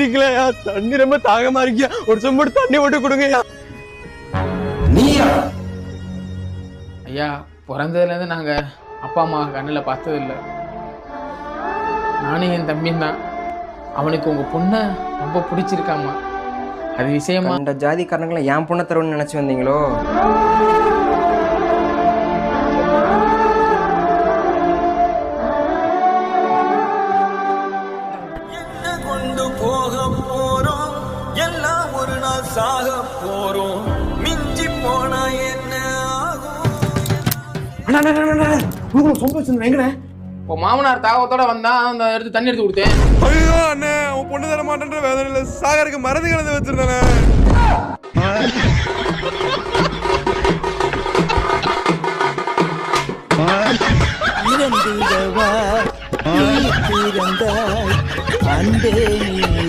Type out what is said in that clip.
குடிக்கலையா, தண்ணி ரொம்ப தாகமா இருக்கியா, ஒரு சொம்பு தண்ணி மட்டும் கொடுங்கய்யா. நீயா? ஐயா, பிறந்ததுலேருந்து நாங்கள் அப்பா அம்மா கண்ணில் பார்த்ததில்லை. நானும் என் தம்பியும் தான். அவனுக்கு உங்கள் பொண்ணை ரொம்ப பிடிச்சிருக்காம்மா. அது விஷயமா இந்த ஜாதிக்காரங்களை என் பொண்ணை தருவன்னு நினச்சி வந்தீங்களோ? கொண்டு போக போறோம், எல்லாம் ஒரு நாள் சாக போறோம். மிஞ்சி போனா என்ன ஆகும்? சொம்பு வச்சிருந்தேன் எங்கண்ணே? இப்போ மாமனார் தாகத்தோட வந்தா அந்த எடுத்து தண்ணி எடுத்து கொடுத்தேன். ஐயோ அண்ணே, உன் பொண்ணு தர மாட்டேன்ற வேதனையில சாகருக்கு மருந்து கலந்து வச்சிருந்தானே. இறந்திடவா, நீ பிறந்தாய், அன்பே நீ